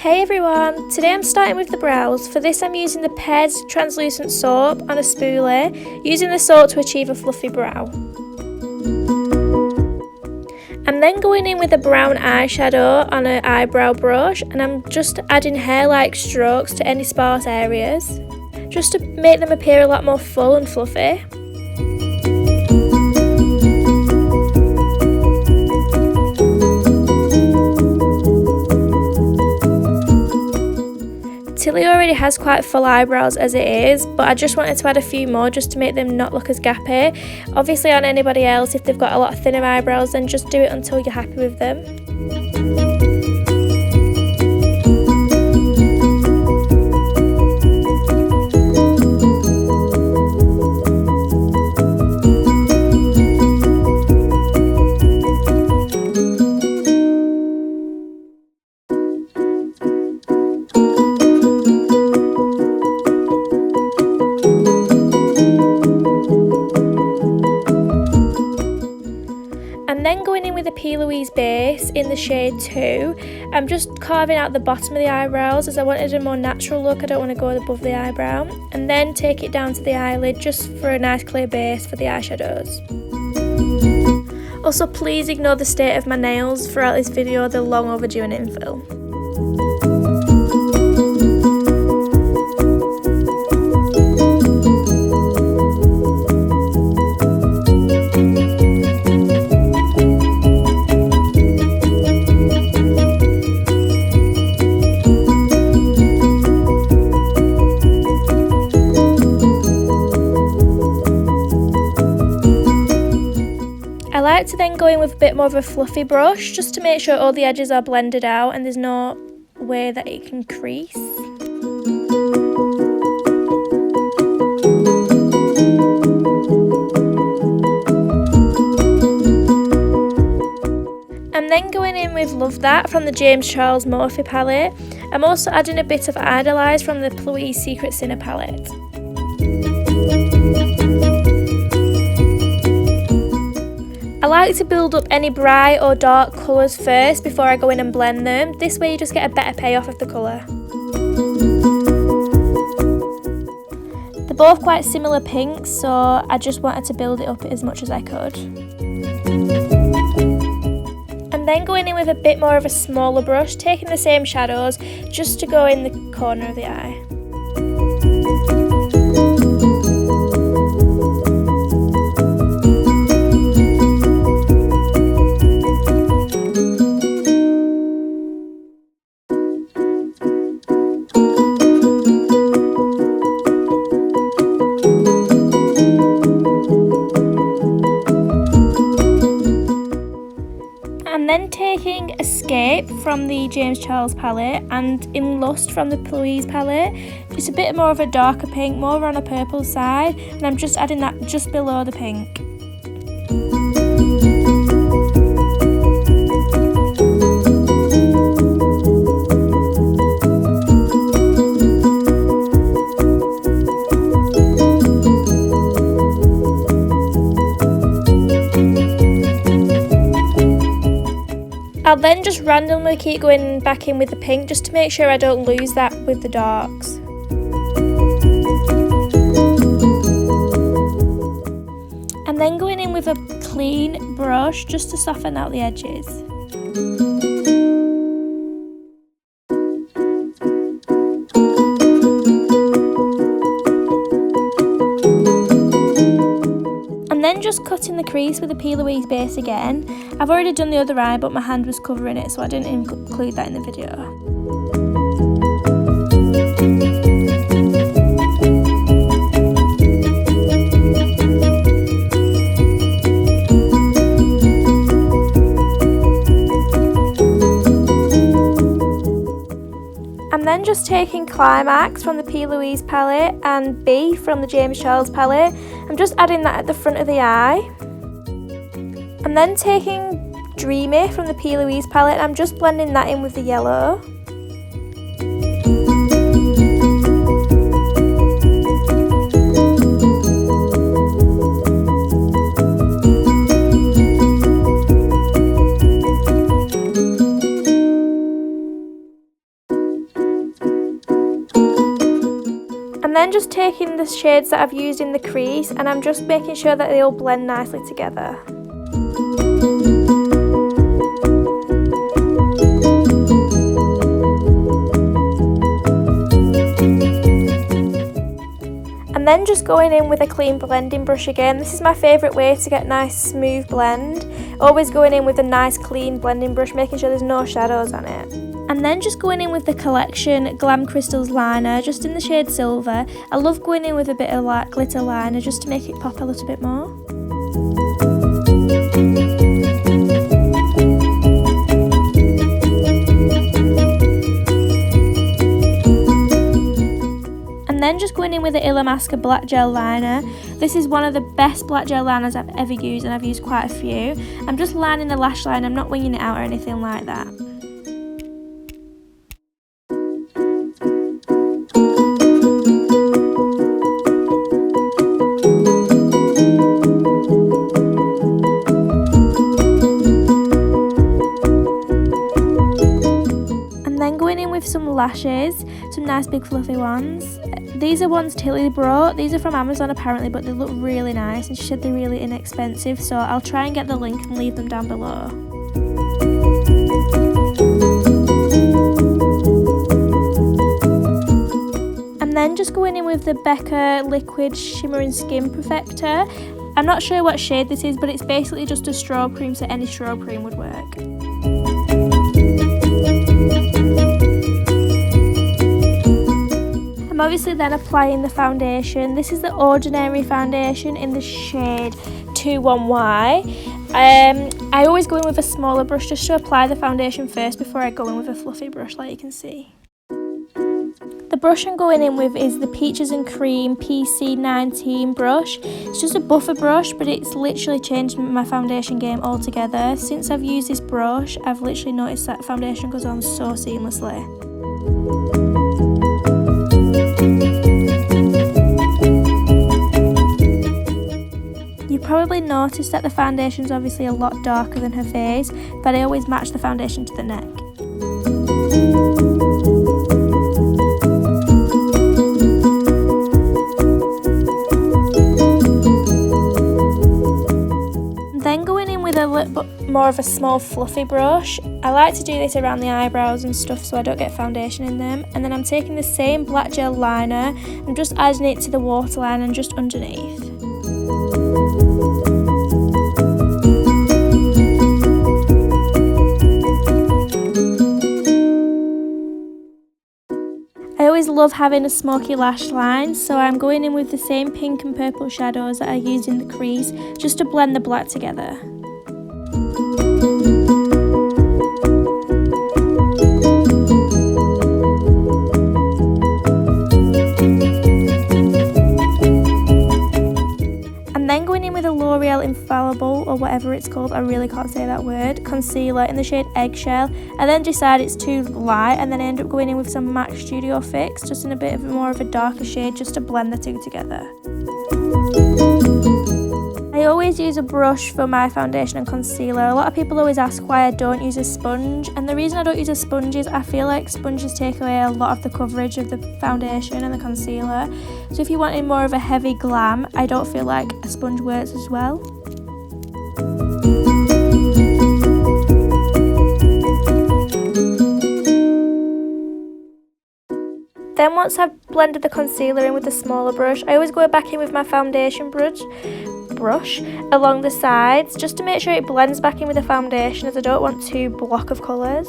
Hey everyone, today I'm starting with the brows. For this I'm using the Pez translucent soap on a spoolie, using the soap to achieve a fluffy brow. I'm then going in with a brown eyeshadow on an eyebrow brush, and I'm just adding hair-like strokes to any sparse areas, just to make them appear a lot more full and fluffy. Tilly already has quite full eyebrows as it is, but I just wanted to add a few more just to make them not look as gappy. Obviously on anybody else, if they've got a lot of thinner eyebrows, then just do it until you're happy with them. I'm then going in with a Plouise base in the shade 2. I'm just carving out the bottom of the eyebrows as I wanted a more natural look. I don't want to go above the eyebrow. And then take it down to the eyelid just for a nice clear base for the eyeshadows. Also, please ignore the state of my nails throughout this video, they're long overdue an infill. I like to then go in with a bit more of a fluffy brush just to make sure all the edges are blended out and there's no way that it can crease. I'm then going in with Love That from the Jamescharles Morphe palette. I'm also adding a bit of Idolize from the Plouise Secret Sinner palette. I like to build up any bright or dark colours first before I go in and blend them. This way you just get a better payoff of the colour. They're both quite similar pinks, so I just wanted to build it up as much as I could. I'm then going in with a bit more of a smaller brush, taking the same shadows just to go in the corner of the eye. I'm then taking Escape from the Jamescharles palette and In Lust from the Plouise palette, just a bit more of a darker pink, more on a purple side, and I'm just adding that just below the pink. I'll then just randomly keep going back in with the pink just to make sure I don't lose that with the darks. I'm then going in with a clean brush just to soften out the edges. And then just cutting the crease with a Plouise base again. I've already done the other eye, but my hand was covering it, so I didn't include that in the video. I'm then just taking Climax from the Plouise palette and B from the Jamescharles palette. I'm just adding that at the front of the eye. I'm then taking Dreamy from the Plouise palette and I'm just blending that in with the yellow. And then just taking the shades that I've used in the crease and I'm just making sure that they all blend nicely together. And then just going in with a clean blending brush again. This is my favourite way to get nice smooth blend. Always going in with a nice clean blending brush, making sure there's no shadows on it. And then just going in with the Collection Glam Crystals liner, just in the shade Silver. I love going in with a bit of like glitter liner just to make it pop a little bit more. And then just going in with the Illamasqua black gel liner. This is one of the best black gel liners I've ever used, and I've used quite a few. I'm just lining the lash line, I'm not winging it out or anything like that. Some lashes, some nice big fluffy ones. These are ones Tilly brought. These are from Amazon apparently, but they look really nice and she said they're really inexpensive, so I'll try and get the link and leave them down below. And then just going in with the Becca Liquid Shimmering Skin Perfector. I'm not sure what shade this is, but it's basically just a strobe cream, so any strobe cream would work. I'm obviously then applying the foundation. This is the Ordinary foundation in the shade 21Y. I always go in with a smaller brush just to apply the foundation first before I go in with a fluffy brush, like you can see. The brush I'm going in with is the Peaches and Cream PC19 brush. It's just a buffer brush, but it's literally changed my foundation game altogether. Since I've used this brush, I've literally noticed that foundation goes on so seamlessly. You probably noticed that the foundation is obviously a lot darker than her face, but I always match the foundation to the neck. Then going in with a little bit more of a small fluffy brush. I like to do this around the eyebrows and stuff so I don't get foundation in them. And then I'm taking the same black gel liner and just adding it to the waterline and just underneath. I always love having a smoky lash line, so I'm going in with the same pink and purple shadows that I used in the crease just to blend the black together. Then going in with a L'Oreal Infallible, or whatever it's called, I really can't say that word, concealer in the shade Eggshell. I then decide it's too light and then I end up going in with some MAC Studio Fix, just in a bit of more of a darker shade, just to blend the two together. I always use a brush for my foundation and concealer. A lot of people always ask why I don't use a sponge, and the reason I don't use a sponge is I feel like sponges take away a lot of the coverage of the foundation and the concealer. So if you wanted more of a heavy glam, I don't feel like a sponge works as well. Then once I've blended the concealer in with the smaller brush, I always go back in with my foundation brush along the sides just to make sure it blends back in with the foundation, as I don't want to block of colours.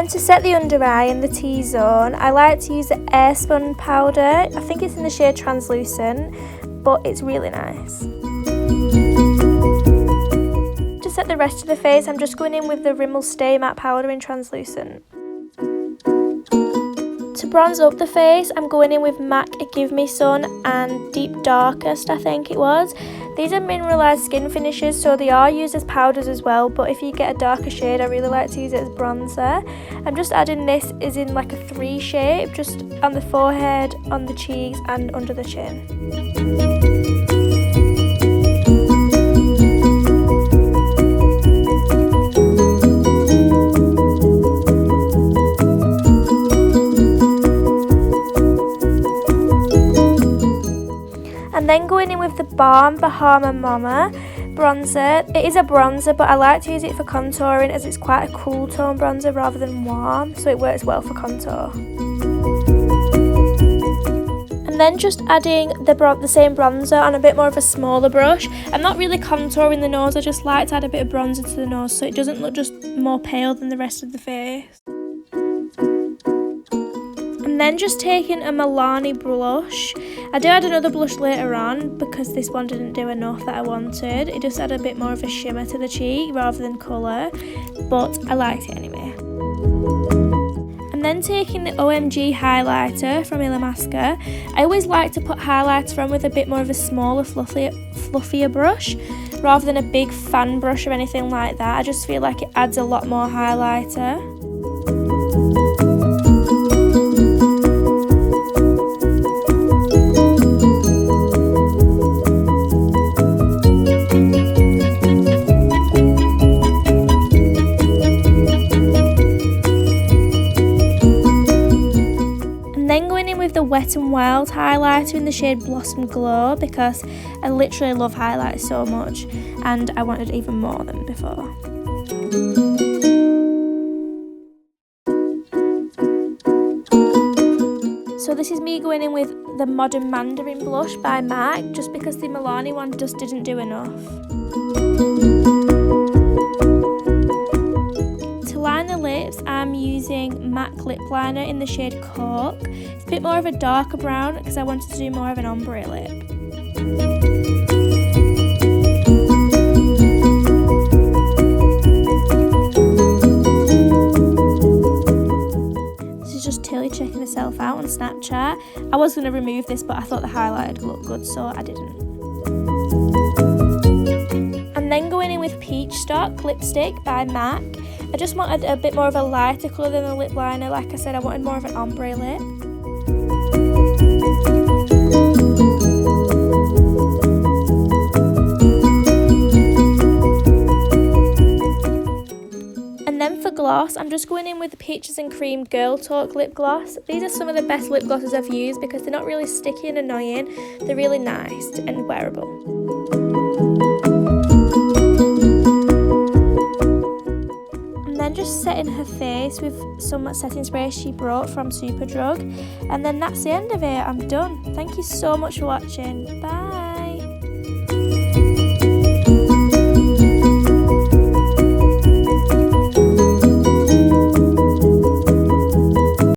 To set the under eye in the T-zone, I like to use the Airspun powder. I think it's in the shade Translucent, but it's really nice. To set the rest of the face, I'm just going in with the Rimmel Stay Matte powder in Translucent. To bronze up the face, I'm going in with MAC Give Me Sun and Deep Darkest, I think it was. These are mineralised skin finishes, so they are used as powders as well, but if you get a darker shade, I really like to use it as bronzer. I'm just adding this is in like a 3 shape, just on the forehead, on the cheeks and under the chin. And then going in with the Balm Bahama Mama bronzer. It is a bronzer, but I like to use it for contouring as it's quite a cool tone bronzer rather than warm, so it works well for contour. And then just adding the same bronzer on a bit more of a smaller brush. I'm not really contouring the nose, I just like to add a bit of bronzer to the nose so it doesn't look just more pale than the rest of the face. And then just taking a Milani blush. I do add another blush later on because this one didn't do enough that I wanted. It just added a bit more of a shimmer to the cheek rather than colour, but I liked it anyway. And then taking the OMG highlighter from Illamasqua. I always like to put highlighter on with a bit more of a smaller, fluffier brush rather than a big fan brush or anything like that. I just feel like it adds a lot more highlighter. The Wetnwild highlighter in the shade Blossom Glow because I literally love highlights so much and I wanted even more than before. So this is me going in with the Modern Mandarin blush by MAC just because the Milani one just didn't do enough. To line the lips, I'm using MAC lip liner in the shade Cork. It's a bit more of a darker brown because I wanted to do more of an ombre lip. This is just Tilly checking herself out on Snapchat. I was going to remove this, but I thought the highlighter looked good, so I didn't. And then going in with Peach Stock lipstick by MAC. I just wanted a bit more of a lighter colour than the lip liner. Like I said, I wanted more of an ombre lip. And then for gloss, I'm just going in with the Peaches and Cream Girl Talk lip gloss. These are some of the best lip glosses I've used because they're not really sticky and annoying. They're really nice and wearable. Just setting her face with some setting spray she brought from Superdrug, and then that's the end of it. I'm done. Thank you so much for watching. Bye.